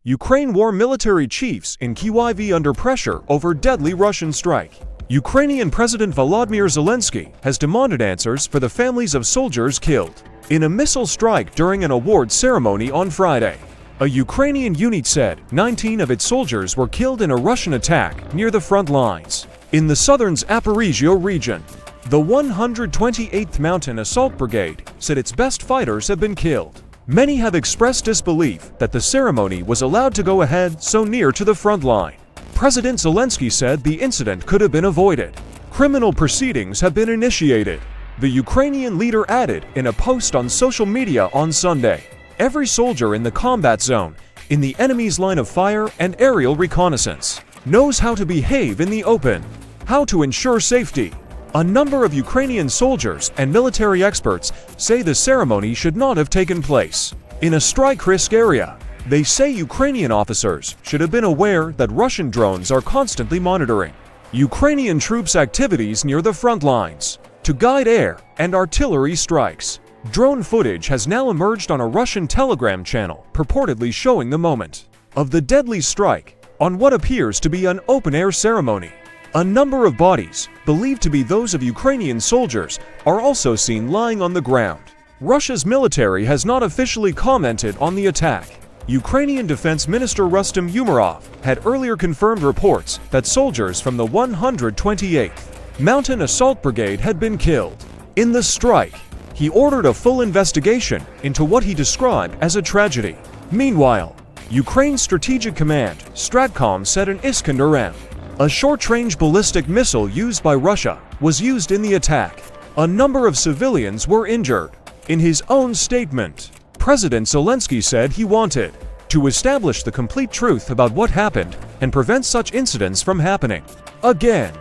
Ukraine war military chiefs in Kyiv under pressure over deadly Russian strike. Ukrainian President Volodymyr Zelensky has demanded answers for the families of soldiers killed in a missile strike during an award ceremony on Friday. A Ukrainian unit said 19 of its soldiers were killed in a Russian attack near the front lines in the southern Zaporizhzhia region. The 128th Mountain Assault Brigade said its best fighters have been killed. Many have expressed disbelief that the ceremony was allowed to go ahead so near to the front line. President Zelensky said the incident could have been avoided. Criminal proceedings have been initiated, the Ukrainian leader added in a post on social media on Sunday. Every soldier in the combat zone, in the enemy's line of fire and aerial reconnaissance, knows how to behave in the open, how to ensure safety. A number of Ukrainian soldiers and military experts say the ceremony should not have taken place in a strike-risk area. They say Ukrainian officers should have been aware that Russian drones are constantly monitoring Ukrainian troops' activities near the front lines to guide air and artillery strikes. Drone footage has now emerged on a Russian Telegram channel purportedly showing the moment of the deadly strike on what appears to be an open-air ceremony. A number of bodies, believed to be those of Ukrainian soldiers, are also seen lying on the ground. Russia's military has not officially commented on the attack. Ukrainian Defense Minister Rustem Umerov had earlier confirmed reports that soldiers from the 128th Mountain Assault Brigade had been killed in the strike. He ordered a full investigation into what he described as a tragedy. Meanwhile, Ukraine's Strategic Command, Stratcom, said an Iskander-M, a short-range ballistic missile used by Russia, was used in the attack. A number of civilians were injured. In his own statement, President Zelensky said he wanted to establish the complete truth about what happened and prevent such incidents from happening again.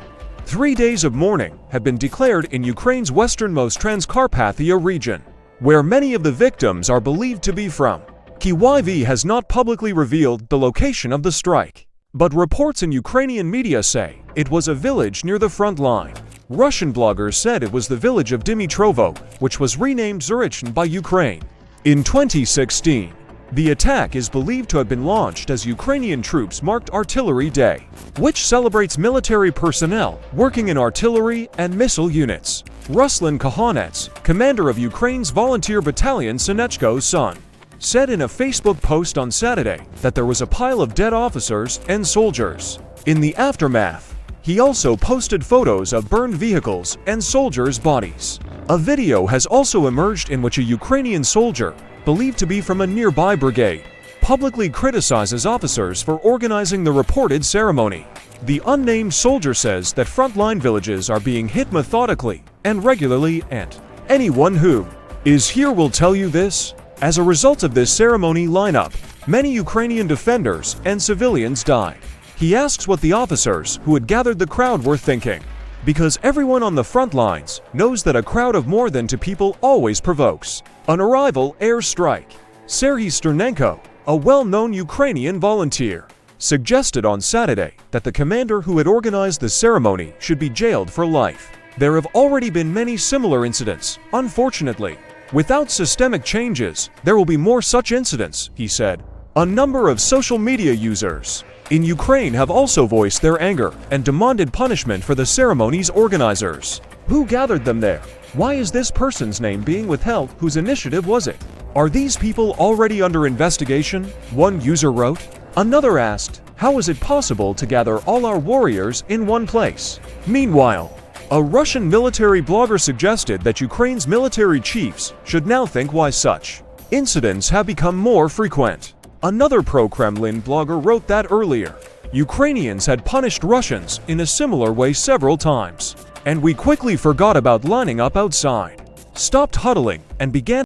3 days of mourning have been declared in Ukraine's westernmost Transcarpathia region, where many of the victims are believed to be from. Kyiv has not publicly revealed the location of the strike, but reports in Ukrainian media say it was a village near the front line. Russian bloggers said it was the village of Dimitrovo, which was renamed Zurichny by Ukraine. In 2016, the attack is believed to have been launched as Ukrainian troops marked Artillery Day, which celebrates military personnel working in artillery and missile units. Ruslan Kahanets, commander of Ukraine's volunteer battalion Sonechko's son, said in a Facebook post on Saturday that there was a pile of dead officers and soldiers in the aftermath. He also posted photos of burned vehicles and soldiers' bodies. A video has also emerged in which a Ukrainian soldier, believed to be from a nearby brigade, publicly criticizes officers for organizing the reported ceremony. The unnamed soldier says that frontline villages are being hit methodically and regularly, and anyone who is here will tell you this. As a result of this ceremony lineup, many Ukrainian defenders and civilians died. He asks what the officers who had gathered the crowd were thinking, because everyone on the front lines knows that a crowd of more than 2 people always provokes an arrival air strike. Serhiy Sternenko, a well-known Ukrainian volunteer, suggested on Saturday that the commander who had organized the ceremony should be jailed for life. There have already been many similar incidents, unfortunately. Without systemic changes, there will be more such incidents, he said. A number of social media users in Ukraine have also voiced their anger and demanded punishment for the ceremony's organizers. Who gathered them there? Why is this person's name being withheld? Whose initiative was it? Are these people already under investigation? One user wrote. Another asked, how is it possible to gather all our warriors in one place? Meanwhile, a Russian military blogger suggested that Ukraine's military chiefs should now think why such incidents have become more frequent. Another pro-Kremlin blogger wrote that earlier, Ukrainians had punished Russians in a similar way several times, and we quickly forgot about lining up outside, stopped huddling, and began